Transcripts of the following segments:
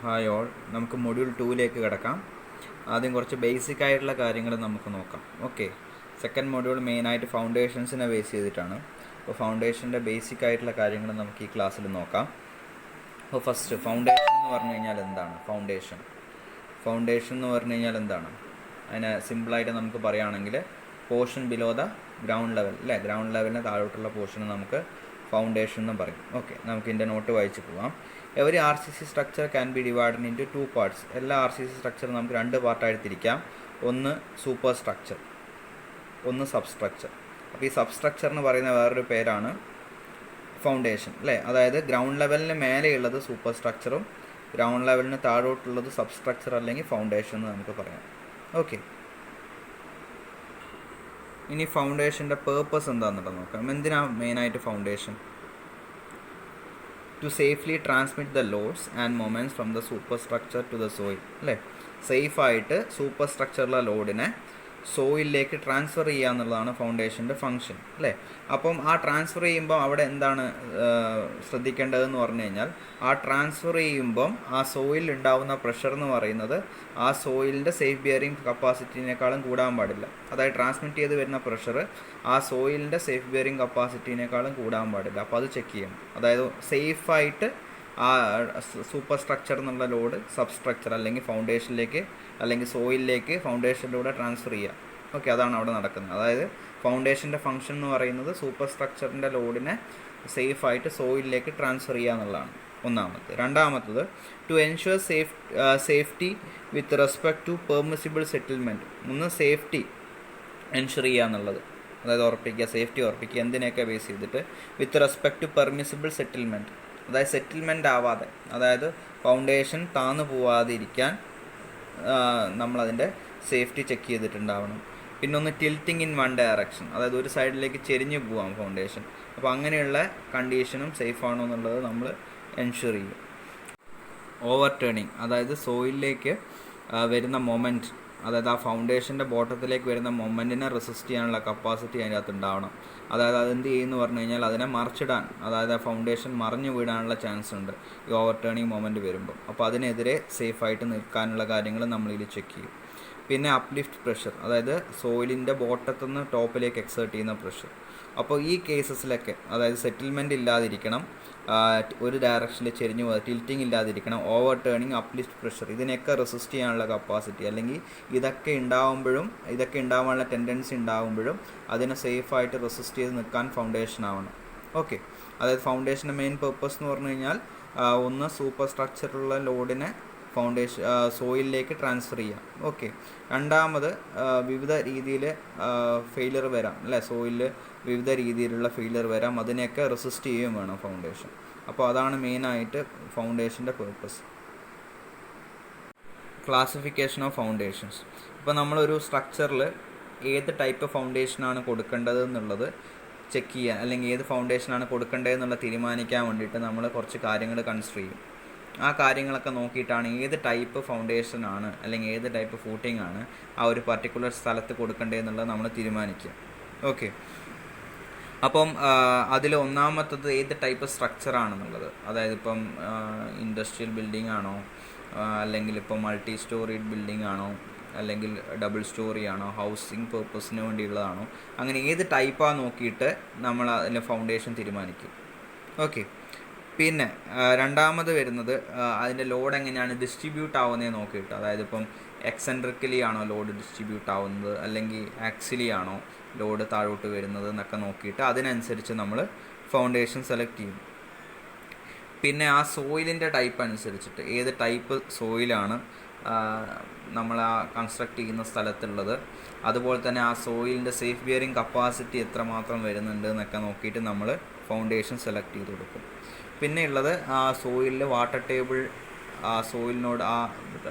Hi all, നമുക്ക് module 2ലേക്ക് കിടക്കാം. ആദ്യം കുറച്ച് ബേസിക് ആയിട്ടുള്ള കാര്യങ്ങൾ നമുക്ക് നോക്കാം. ഓക്കെ, സെക്കൻഡ് മൊഡ്യൂൾ മെയിനായിട്ട് ഫൗണ്ടേഷൻസിനെ ബേസ് ചെയ്തിട്ടാണ്. അപ്പോൾ ഫൗണ്ടേഷൻ്റെ ബേസിക് ആയിട്ടുള്ള കാര്യങ്ങൾ നമുക്ക് ഈ ക്ലാസ്സിൽ നോക്കാം. അപ്പോൾ ഫസ്റ്റ് ഫൗണ്ടേഷൻ എന്ന് പറഞ്ഞു കഴിഞ്ഞാൽ എന്താണ്? ഫൗണ്ടേഷൻ എന്ന് പറഞ്ഞു കഴിഞ്ഞാൽ എന്താണ്? അതിനെ സിമ്പിളായിട്ട് നമുക്ക് പറയുകയാണെങ്കിൽ portion below the ground level, അല്ലേ? ഗ്രൗണ്ട് ലെവലിന് താഴോട്ടുള്ള പോർഷന് നമുക്ക് ഫൗണ്ടേഷൻ എന്ന് പറയും. ഓക്കെ, നമുക്ക് ഇതിൻ്റെ നോട്ട് വായിച്ച് പോവാം. Every R C C structure can be divided into 2 parts. എല്ലാ ആർ സി സി സ്ട്രക്ചറും നമുക്ക് 2 പാർട്ടായിട്ട് തിരിക്കാം. ഒന്ന് സൂപ്പർ സ്ട്രക്ചർ, ഒന്ന് സബ് സ്ട്രക്ചർ. അപ്പോൾ ഈ സബ് സ്ട്രക്ചർ എന്ന് പറയുന്ന വേറൊരു പേരാണ് ഫൗണ്ടേഷൻ, അല്ലേ? അതായത് ഗ്രൗണ്ട് ലെവലിന് മേലെയുള്ളത് സൂപ്പർ സ്ട്രക്ചറും ഗ്രൗണ്ട് ലെവലിന് താഴോട്ടുള്ളത് സബ് സ്ട്രക്ചർ അല്ലെങ്കിൽ ഫൗണ്ടേഷൻ എന്ന് നമുക്ക് പറയാം. ഓക്കെ, ഇനി ഫൗണ്ടേഷൻ്റെ പേർപ്പസ് എന്താണെന്നുള്ളത് നോക്കാം. എന്തിനാണ് മെയിനായിട്ട് foundation? To safely transmit the loads and moments from the super structure to the soil, അല്ലേ? സേഫായിട്ട് സൂപ്പർ സ്ട്രക്ചറിലെ ലോഡിനെ സോയിലിലേക്ക് ട്രാൻസ്ഫർ ചെയ്യുക എന്നുള്ളതാണ് ഫൗണ്ടേഷൻ്റെ ഫങ്ഷൻ, അല്ലേ? അപ്പം ആ ട്രാൻസ്ഫർ ചെയ്യുമ്പം അവിടെ എന്താണ് ശ്രദ്ധിക്കേണ്ടതെന്ന് പറഞ്ഞു കഴിഞ്ഞാൽ, ആ ട്രാൻസ്ഫർ ചെയ്യുമ്പം ആ സോയിലിൽ ഉണ്ടാകുന്ന പ്രഷർ എന്ന് പറയുന്നത് ആ സോയിലിൻ്റെ സേഫ് ബിയറിംഗ് കപ്പാസിറ്റിനേക്കാളും കൂടാൻ പാടില്ല. അതായത് ട്രാൻസ്മിറ്റ് ചെയ്ത് വരുന്ന പ്രഷർ ആ സോയിലിൻ്റെ സേഫ് ബിയറിംഗ് കപ്പാസിറ്റിനേക്കാളും കൂടാൻ പാടില്ല. അപ്പോൾ അത് ചെക്ക് ചെയ്യണം. അതായത് സേഫായിട്ട് ആ സൂപ്പർ സ്ട്രക്ചർ എന്നുള്ള ലോഡ് സബ് സ്ട്രക്ചർ അല്ലെങ്കിൽ ഫൗണ്ടേഷനിലേക്ക് അല്ലെങ്കിൽ സോയിലിലേക്ക് ഫൗണ്ടേഷനിലൂടെ ട്രാൻസ്ഫർ ചെയ്യുക. ഓക്കെ, അതാണ് അവിടെ നടക്കുന്നത്. അതായത് ഫൗണ്ടേഷൻ്റെ ഫംഗ്ഷൻ എന്ന് പറയുന്നത് സൂപ്പർ സ്ട്രക്ചറിൻ്റെ ലോഡിനെ സേഫായിട്ട് സോയിലിലേക്ക് ട്രാൻസ്ഫർ ചെയ്യുക എന്നുള്ളതാണ് ഒന്നാമത്. രണ്ടാമത്തത് to ensure safety with respect to permissible settlement. ഒന്ന് സേഫ്റ്റി എൻഷുർ ചെയ്യുക എന്നുള്ളത്, അതായത് ഉറപ്പിക്കുക, സേഫ്റ്റി ഉറപ്പിക്കുക. എന്തിനെയൊക്കെ ബേസ് ചെയ്തിട്ട്? With respect to permissible settlement, അതായത് സെറ്റിൽമെൻ്റ് ആവാതെ, അതായത് ഫൗണ്ടേഷൻ താന്നു പോവാതിരിക്കാൻ നമ്മളതിൻ്റെ സേഫ്റ്റി ചെക്ക് ചെയ്തിട്ടുണ്ടാവണം. പിന്നെ ഒന്ന് ടിൽറ്റിങ് ഇൻ വൺ ഡയറക്ഷൻ, അതായത് ഒരു സൈഡിലേക്ക് ചെരിഞ്ഞു പോവാം ഫൗണ്ടേഷൻ. അപ്പോൾ അങ്ങനെയുള്ള കണ്ടീഷനും സേഫ് ആണോ എന്നുള്ളത് നമ്മൾ എൻഷുർ ചെയ്യും. ഓവർ ടേണിങ്, അതായത് സോയിലിലേക്ക് വരുന്ന മൊമെൻറ്റ്, അതായത് ആ ഫൗണ്ടേഷൻ്റെ ബോട്ടത്തിലേക്ക് വരുന്ന മൊമെൻറ്റിനെ റെസിസ്റ്റ് ചെയ്യാനുള്ള കപ്പാസിറ്റി അതിൻ്റെ അകത്ത് ഉണ്ടാവണം. അതായത് അതെന്ത് ചെയ്യുമെന്ന് പറഞ്ഞു കഴിഞ്ഞാൽ അതിനെ മറിച്ചിടാൻ, അതായത് ആ ഫൗണ്ടേഷൻ മറിഞ്ഞു വീഴാനുള്ള ചാൻസ് ഉണ്ട് ഈ ഓവർ ടേണിങ് മൊമെൻറ്റ് വരുമ്പോൾ. അപ്പോൾ അതിനെതിരെ സേഫായിട്ട് നിൽക്കാനുള്ള കാര്യങ്ങൾ നമ്മളിതിൽ ചെക്ക് ചെയ്യും. പിന്നെ അപ്ലിഫ്റ്റ് പ്രഷർ, അതായത് സോയിലിൻ്റെ ബോട്ടത്തുനിന്ന് ടോപ്പിലേക്ക് എക്സേർട്ട് ചെയ്യുന്ന പ്രഷർ. അപ്പോൾ ഈ കേസസിലൊക്കെ അതായത് സെറ്റിൽമെൻറ്റ് ഇല്ലാതിരിക്കണം, ഒരു ഡയറക്ഷനിൽ ചെരിഞ്ഞു പോകുക, ടിൽറ്റിംഗ് ഇല്ലാതിരിക്കണം, ഓവർ ടേണിങ്, അപ്ലിഫ്റ്റ് പ്രഷർ, ഇതിനെയൊക്കെ റെസിസ്റ്റ് ചെയ്യാനുള്ള കപ്പാസിറ്റി, അല്ലെങ്കിൽ ഇതൊക്കെ ഉണ്ടാവാനുള്ള ടെൻഡൻസി ഉണ്ടാകുമ്പോഴും അതിനെ സേഫായിട്ട് റെസിസ്റ്റ് ചെയ്ത് നിൽക്കാൻ ഫൗണ്ടേഷൻ ആവണം. ഓക്കെ, അതായത് ഫൗണ്ടേഷൻ്റെ മെയിൻ പേർപ്പസ് എന്ന് പറഞ്ഞു കഴിഞ്ഞാൽ ഒന്ന് സൂപ്പർ സ്ട്രക്ചറുള്ള ലോഡിനെ ഫൗണ്ടേഷൻ സോയിലിലേക്ക് ട്രാൻസ്ഫർ ചെയ്യാം. ഓക്കെ, രണ്ടാമത് വിവിധ രീതിയിൽ ഫെയിലിയർ വരാം, അല്ലേ? സോയിലിൽ വിവിധ രീതിയിലുള്ള ഫെയിലിയർ വരാം, അതിനെയൊക്കെ റെസിസ്റ്റ് ചെയ്യുകയും വേണം ഫൗണ്ടേഷൻ. അപ്പോൾ അതാണ് മെയിനായിട്ട് ഫൗണ്ടേഷൻ്റെ പേർപ്പസ്. Classification of foundations. ഇപ്പോൾ നമ്മളൊരു സ്ട്രക്ചറിൽ ഏത് ടൈപ്പ് ഫൗണ്ടേഷനാണ് കൊടുക്കേണ്ടത് എന്നുള്ളത് ചെക്ക് ചെയ്യാൻ, അല്ലെങ്കിൽ ഏത് ഫൗണ്ടേഷനാണ് കൊടുക്കേണ്ടതെന്നുള്ള തീരുമാനിക്കാൻ വേണ്ടിയിട്ട് നമ്മൾ കുറച്ച് കാര്യങ്ങൾ കൺസിഡർ ചെയ്യും. ആ കാര്യങ്ങളൊക്കെ നോക്കിയിട്ടാണ് ഏത് ടൈപ്പ് ഫൗണ്ടേഷനാണ് അല്ലെങ്കിൽ ഏത് ടൈപ്പ് ഫൂട്ടിംഗ് ആണ് ആ ഒരു പർട്ടിക്കുലർ സ്ഥലത്ത് കൊടുക്കേണ്ടതെന്നുള്ളത് നമ്മൾ തീരുമാനിക്കുക. ഓക്കെ, അപ്പം അതിൽ ഒന്നാമത്തത് ഏത് ടൈപ്പ് സ്ട്രക്ചറാണെന്നുള്ളത്, അതായത് ഇപ്പം ഇൻഡസ്ട്രിയൽ ബിൽഡിംഗ് ആണോ, അല്ലെങ്കിൽ ഇപ്പം മൾട്ടി സ്റ്റോറീഡ് ബിൽഡിംഗ് ആണോ, അല്ലെങ്കിൽ ഡബിൾ സ്റ്റോറി ആണോ, ഹൗസിംഗ് പേർപ്പസിന് വേണ്ടിയുള്ളതാണോ, അങ്ങനെ ഏത് ടൈപ്പാണ് നോക്കിയിട്ട് നമ്മൾ അതിൻ്റെ ഫൗണ്ടേഷൻ തീരുമാനിക്കും. ഓക്കെ, പിന്നെ രണ്ടാമത് വരുന്നത് അതിൻ്റെ ലോഡ് എങ്ങനെയാണ് ഡിസ്ട്രിബ്യൂട്ട് ആവുന്നതെന്ന് നോക്കിയിട്ട്, അതായത് ഇപ്പം എക്സെൻട്രിക്കലി ആണോ ലോഡ് ഡിസ്ട്രിബ്യൂട്ട് ആവുന്നത്, അല്ലെങ്കിൽ ആക്സിലി ആണോ ലോഡ് താഴോട്ട് വരുന്നത് എന്നൊക്കെ നോക്കിയിട്ട് അതിനനുസരിച്ച് നമ്മൾ ഫൗണ്ടേഷൻ സെലക്ട് ചെയ്യും. പിന്നെ ആ സോയിലിൻ്റെ ടൈപ്പ് അനുസരിച്ചിട്ട് ഏത് ടൈപ്പ് സോയിലാണ് നമ്മൾ ആ കൺസ്ട്രക്ട് ചെയ്യുന്ന സ്ഥലത്തുള്ളത്, അതുപോലെ തന്നെ ആ സോയിലിൻ്റെ സേഫ് ബിയറിംഗ് കപ്പാസിറ്റി എത്രമാത്രം വരുന്നുണ്ട് എന്നൊക്കെ നോക്കിയിട്ട് നമ്മൾ ഫൗണ്ടേഷൻ സെലക്ട് ചെയ്ത് കൊടുക്കും. പിന്നെ ഉള്ളത് ആ സോയിലിൽ വാട്ടർ ടേബിൾ ആ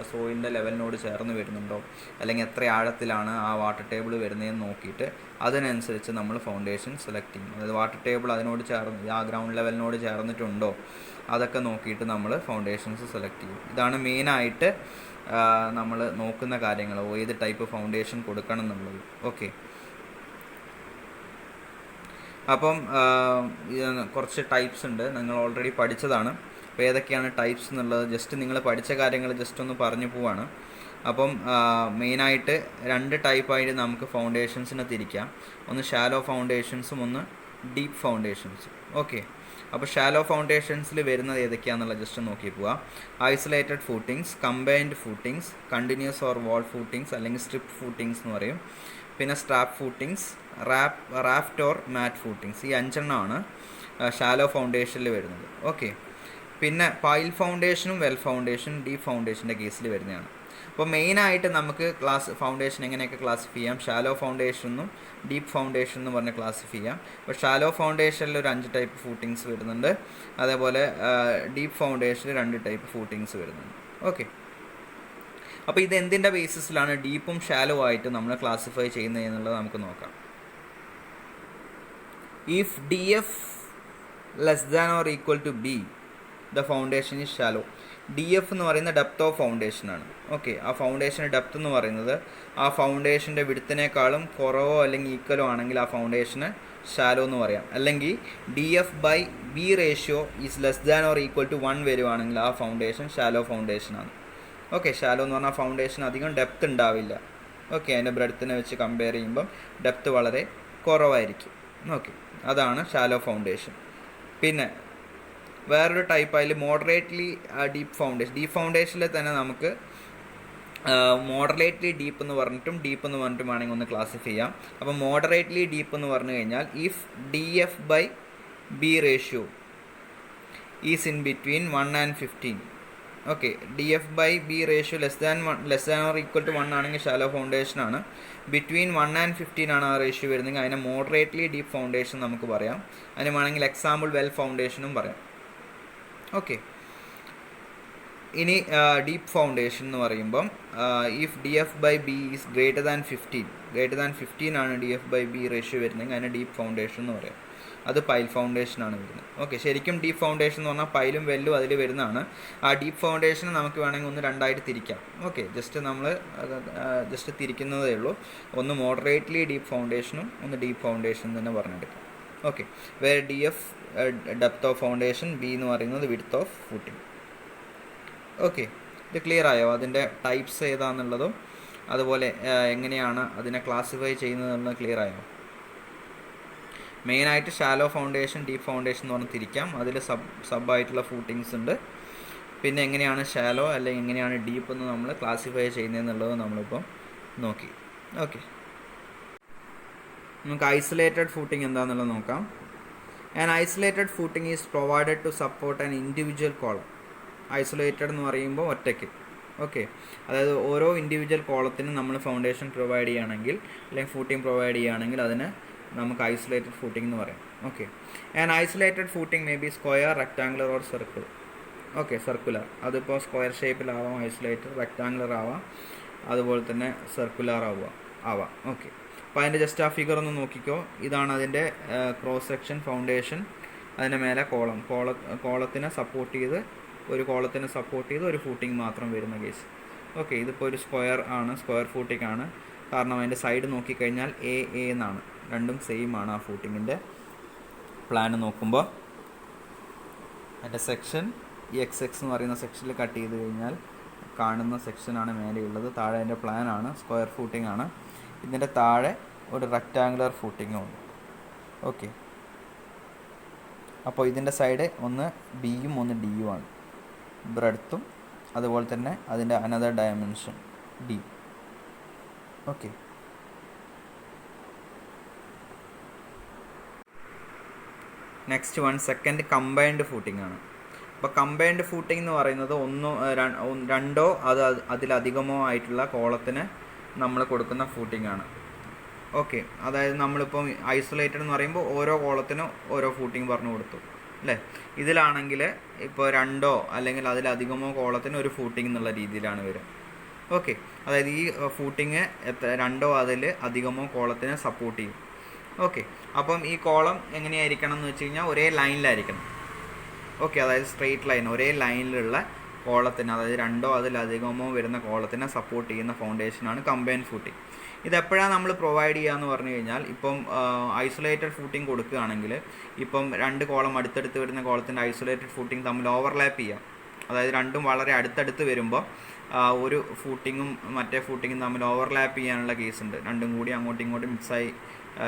സോയിലിൻ്റെ ലെവലിനോട് ചേർന്ന് വരുന്നുണ്ടോ, അല്ലെങ്കിൽ എത്ര ആഴത്തിലാണ് ആ വാട്ടർ ടേബിൾ വരുന്നതെന്ന് നോക്കിയിട്ട് അതിനനുസരിച്ച് നമ്മൾ ഫൗണ്ടേഷൻ സെലക്ട് ചെയ്യും. അതായത് വാട്ടർ ടേബിൾ അതിനോട് ചേർന്ന് ആ ഗ്രൗണ്ട് ലെവലിനോട് ചേർന്നിട്ടുണ്ടോ അതൊക്കെ നോക്കിയിട്ട് നമ്മൾ ഫൗണ്ടേഷൻസ് സെലക്ട് ചെയ്യും. ഇതാണ് മെയിനായിട്ട് നമ്മൾ നോക്കുന്ന കാര്യങ്ങൾ, ഏത് ടൈപ്പ് ഫൗണ്ടേഷൻ കൊടുക്കണം എന്നുള്ളത്. ഓക്കെ, അപ്പം കുറച്ച് ടൈപ്സ് ഉണ്ട്, നിങ്ങൾ ഓൾറെഡി പഠിച്ചതാണ്. അപ്പോൾ ഏതൊക്കെയാണ് ടൈപ്സ് എന്നുള്ളത് ജസ്റ്റ് നിങ്ങൾ പഠിച്ച കാര്യങ്ങൾ ജസ്റ്റ് ഒന്ന് പറഞ്ഞു പോവാണ്. അപ്പം മെയിനായിട്ട് 2 ടൈപ്പായിട്ട് നമുക്ക് ഫൗണ്ടേഷൻസിനെ തിരിക്കാം. ഒന്ന് ഷാലോ ഫൗണ്ടേഷൻസും ഒന്ന് ഡീപ്പ് ഫൗണ്ടേഷൻസും. ഓക്കെ, അപ്പോൾ ഷാലോ ഫൗണ്ടേഷൻസിൽ വരുന്നത് ഏതൊക്കെയാണെന്നുള്ള ജസ്റ്റ് നോക്കി പോവാം. Isolated footings, combined footings, continuous or wall footings അല്ലെങ്കിൽ സ്ട്രിപ്പ് ഫൂട്ടിങ്സ് എന്ന് പറയും. പിന്നെ strap footings, raft or mat footings. ഈ 5 എണ്ണമാണ് ഷാലോ ഫൗണ്ടേഷനിൽ വരുന്നത്. ഓക്കെ, പിന്നെ പൈൽ ഫൗണ്ടേഷനും വെൽ ഫൗണ്ടേഷനും ഡീപ്പ് ഫൗണ്ടേഷൻ്റെ കേസിൽ വരുന്നതാണ്. അപ്പോൾ മെയിനായിട്ട് നമുക്ക് ഫൗണ്ടേഷൻ എങ്ങനെയൊക്കെ ക്ലാസിഫൈ ചെയ്യാം? ഷാലോ ഫൗണ്ടേഷനും ഡീപ്പ് ഫൗണ്ടേഷൻ എന്ന് പറഞ്ഞ് ക്ലാസിഫൈ ചെയ്യാം. അപ്പോൾ ഷാലോ ഫൗണ്ടേഷനിൽ ഒരു 5 ടൈപ്പ് ഫൂട്ടിങ്സ് വരുന്നുണ്ട്. അതേപോലെ ഡീപ്പ് ഫൗണ്ടേഷനിൽ 2 ടൈപ്പ് ഫൂട്ടിങ്സ് വരുന്നുണ്ട്. ഓക്കെ, അപ്പോൾ ഇത് എന്തിൻ്റെ ബേസിസിലാണ് ഡീപ്പും ഷാലോ ആയിട്ട് നമ്മൾ ക്ലാസിഫൈ ചെയ്യുന്നത് എന്നുള്ളത് നമുക്ക് നോക്കാം. If DF less than or equal to B, the foundation is shallow. DF എന്ന് പറയുന്ന ഡെപ്ത് ഓഫ് ഫൗണ്ടേഷനാണ്. ഓക്കെ, ആ ഫൗണ്ടേഷൻ്റെ ഡെപ്ത് എന്ന് പറയുന്നത് ആ ഫൗണ്ടേഷൻ്റെ വിഡ്ത്തിനേക്കാളും കുറവോ അല്ലെങ്കിൽ ഈക്വലോ ആണെങ്കിൽ ആ ഫൗണ്ടേഷന് ഷാലോ എന്ന് പറയാം. അല്ലെങ്കിൽ DF/B ratio is less than or equal to 1 വരുവാണെങ്കിൽ ആ ഫൗണ്ടേഷൻ ഷാലോ ഫൗണ്ടേഷനാണ്. ഓക്കെ, ഷാലോ എന്ന് പറഞ്ഞാൽ ഫൗണ്ടേഷൻ അധികം ഡെപ്ത് ഉണ്ടാവില്ല. ഓക്കെ, അതിൻ്റെ ബ്രെഡ്ത്തിനെ വെച്ച് കമ്പയർ ചെയ്യുമ്പം ഡെപ്ത് വളരെ കുറവായിരിക്കും. ഓക്കെ, അതാണ് ഷാലോ ഫൗണ്ടേഷൻ. പിന്നെ വേറൊരു ടൈപ്പ് അതിൽ മോഡറേറ്റ്ലി ഡീപ്പ് ഫൗണ്ടേഷൻ. ഡീപ്പ് ഫൗണ്ടേഷനിൽ തന്നെ നമുക്ക് മോഡറേറ്റ്ലി ഡീപ്പ് എന്ന് പറഞ്ഞിട്ടും ഡീപ്പ് എന്ന് പറഞ്ഞിട്ടും വേണമെങ്കിൽ ഒന്ന് ക്ലാസിഫൈ ചെയ്യാം. അപ്പോൾ മോഡറേറ്റ്ലി ഡീപ്പ് എന്ന് പറഞ്ഞു കഴിഞ്ഞാൽ if DF/B ratio is in between 1 and 15. Okay, DF/B ratio less than or equal to 1 ആണെങ്കിൽ ഷാലോ ഫൗണ്ടേഷൻ ആണ്. ബിറ്റ്വീൻ 1 and 15 ആണ് ആ റേഷ്യോ വരുന്നെങ്കിൽ അതിനെ മോഡറേറ്റ്ലി ഡീപ്പ് ഫൗണ്ടേഷൻ നമുക്ക് പറയാം. അതിന് വേണമെങ്കിൽ എക്സാമ്പിൾ വെൽ ഫൗണ്ടേഷനും പറയാം. ഓക്കെ, ഇനി ഡീപ്പ് ഫൗണ്ടേഷൻ എന്ന് പറയുമ്പം if DF/B is greater than 15 ആണ് DF/B റേഷ്യോ വരുന്നെങ്കിൽ അതിന് ഡീപ്പ് ഫൗണ്ടേഷൻ എന്ന് പറയാം. അത് പൈൽ ഫൗണ്ടേഷനാണ് വരുന്നത്. ഓക്കെ, ശരിക്കും ഡീപ്പ് ഫൗണ്ടേഷൻ എന്ന് പറഞ്ഞാൽ പൈലും വെല്ലും അതിൽ വരുന്നതാണ്. ആ ഡീപ്പ് ഫൗണ്ടേഷൻ നമുക്ക് വേണമെങ്കിൽ ഒന്ന് 2ആയിട്ട് തിരിക്കാം. ഓക്കെ, ജസ്റ്റ് തിരിക്കുന്നതേ ഉള്ളൂ. ഒന്ന് മോഡറേറ്റ്ലി ഡീപ്പ് ഫൗണ്ടേഷനും ഒന്ന് ഡീപ്പ് ഫൗണ്ടേഷൻ തന്നെ പറഞ്ഞെടുക്കാം. ഓക്കെ, വേറെ DF depth of foundation, B എന്ന് പറയുന്നത് വിഡ്ത്ത് ഓഫ് ഫൂട്ടിങ്. ഓക്കെ, ഇത് ക്ലിയർ ആയോ? അതിൻ്റെ ടൈപ്സ് ഏതാണെന്നുള്ളതും അതുപോലെ എങ്ങനെയാണ് അതിനെ ക്ലാസിഫൈ ചെയ്യുന്നതെന്നുള്ളത് ക്ലിയർ ആയോ? മെയിനായിട്ട് ഷാലോ ഫൗണ്ടേഷൻ, ഡീപ്പ് ഫൗണ്ടേഷൻ എന്ന് പറഞ്ഞ് തിരിക്കാം. അതിൽ സബായിട്ടുള്ള ഫൂട്ടിങ്സ് ഉണ്ട്. പിന്നെ എങ്ങനെയാണ് ഷാലോ അല്ലെങ്കിൽ എങ്ങനെയാണ് ഡീപ്പ് എന്ന് നമ്മൾ ക്ലാസിഫൈ ചെയ്യുന്നതെന്നുള്ളത് നമ്മളിപ്പം നോക്കി. ഓക്കെ, നമുക്ക് ഐസൊലേറ്റഡ് ഫൂട്ടിങ് എന്താണെന്നുള്ളത് നോക്കാം. An isolated footing is provided to support an individual column. Isolated എന്ന് പറയുമ്പോൾ ഒറ്റയ്ക്ക്. ഓക്കെ, അതായത് ഓരോ ഇൻഡിവിജ്വൽ കോളത്തിനും നമ്മൾ ഫൗണ്ടേഷൻ പ്രൊവൈഡ് ചെയ്യുകയാണെങ്കിൽ അല്ലെങ്കിൽ ഫൂട്ടിങ് പ്രൊവൈഡ് ചെയ്യുകയാണെങ്കിൽ അതിന് നമുക്ക് ഐസൊലേറ്റഡ് ഫൂട്ടിംഗ് എന്ന് പറയാം. Okay, an isolated footing may be square, rectangular or circle. Okay, circular. അതിപ്പോൾ സ്ക്വയർ ഷേപ്പിലാവാം ഐസൊലേറ്റഡ്, റെക്ടാങ്കുലർ ആവാം, അതുപോലെ തന്നെ സർക്കുലർ ആവാം. ഓക്കെ, അപ്പോൾ അതിൻ്റെ ജസ്റ്റ് ആ ഫിഗർ ഒന്ന് നോക്കിക്കോ. ഇതാണ് അതിൻ്റെ ക്രോസ് സെക്ഷൻ ഫൗണ്ടേഷൻ. അതിൻ്റെ മേലെ കോളത്തിനെ സപ്പോർട്ട് ചെയ്ത് ഒരു ഫൂട്ടിംഗ് മാത്രം വരുന്ന കേസ്. ഓക്കെ, ഇതിപ്പോൾ ഒരു സ്ക്വയർ ഫൂട്ടിംഗ് ആണ്. കാരണം അതിൻ്റെ സൈഡ് നോക്കിക്കഴിഞ്ഞാൽ A എന്നാണ്, രണ്ടും സെയിം ആണ്. ആ ഫൂട്ടിങ്ങിൻ്റെ പ്ലാൻ നോക്കുമ്പോൾ അതിൻ്റെ സെക്ഷൻ ഈ XX എന്ന് പറയുന്ന സെക്ഷനിൽ കട്ട് ചെയ്ത് കഴിഞ്ഞാൽ കാണുന്ന സെക്ഷനാണ് മേലെയുള്ളത്. താഴെ അതിൻ്റെ പ്ലാനാണ്, സ്ക്വയർ ഫൂട്ടിംഗ് ആണ്. ഇതിൻ്റെ താഴെ ഒരു റെക്റ്റാങ്കുലർ ഫൂട്ടിങ്ങും ഉണ്ട്. ഓക്കെ, അപ്പോൾ ഇതിൻ്റെ സൈഡ് ഒന്ന് Bയും ഒന്ന് Dയും ആണ്. ബ്രെഡ്ത്തും അതുപോലെ തന്നെ അതിൻ്റെ another dimension D. Okay, next one second combined footing ആണ്. അപ്പോൾ കമ്പൈൻഡ് ഫൂട്ടിംഗ് എന്ന് പറയുന്നത് രണ്ടോ അതിലധികമോ ആയിട്ടുള്ള കോളത്തിന് നമ്മൾ കൊടുക്കുന്ന ഫൂട്ടിംഗ് ആണ്. ഓക്കെ, അതായത് നമ്മളിപ്പം ഐസൊലേറ്റഡ് എന്ന് പറയുമ്പോൾ ഓരോ കോളത്തിനും ഓരോ ഫൂട്ടിംഗ് പറഞ്ഞു കൊടുത്തു അല്ലേ. ഇതിലാണെങ്കിൽ ഇപ്പോൾ 2 അല്ലെങ്കിൽ അതിലധികമോ കോളത്തിന് ഒരു ഫൂട്ടിംഗ് എന്നുള്ള രീതിയിലാണ് വരിക. ഓക്കെ, അതായത് ഈ ഫൂട്ടിങ് 2 അതിൽ അധികമോ കോളത്തിനെ സപ്പോർട്ട് ചെയ്യും. ഓക്കെ, അപ്പം ഈ കോളം എങ്ങനെയായിരിക്കണം എന്ന് വെച്ച് കഴിഞ്ഞാൽ ഒരേ ലൈനിലായിരിക്കണം. ഓക്കെ, അതായത് സ്ട്രെയിറ്റ് ലൈൻ, ഒരേ ലൈനിലുള്ള കോളത്തിന്, അതായത് 2 അതിലധികമോ വരുന്ന കോളത്തിനെ സപ്പോർട്ട് ചെയ്യുന്ന ഫൗണ്ടേഷനാണ് കമ്പൈൻഡ് ഫൂട്ടിംഗ്. ഇതെപ്പോഴാണ് നമ്മൾ പ്രൊവൈഡ് ചെയ്യുക എന്ന് പറഞ്ഞു കഴിഞ്ഞാൽ, ഇപ്പം ഐസൊലേറ്റഡ് ഫൂട്ടിങ് കൊടുക്കുകയാണെങ്കിൽ ഇപ്പം 2 കോളം അടുത്തടുത്ത് വരുന്ന കോളത്തിൻ്റെ ഐസൊലേറ്റഡ് ഫൂട്ടിങ് തമ്മിൽ ഓവർലാപ്പ് ചെയ്യാം. അതായത് രണ്ടും വളരെ അടുത്തടുത്ത് വരുമ്പോൾ ഒരു ഫൂട്ടിങ്ങും മറ്റേ ഫൂട്ടിങ്ങും തമ്മിൽ ഓവർലാപ്പ് ചെയ്യാനുള്ള കേസുണ്ട്. രണ്ടും കൂടി അങ്ങോട്ടും ഇങ്ങോട്ടും മിക്സായി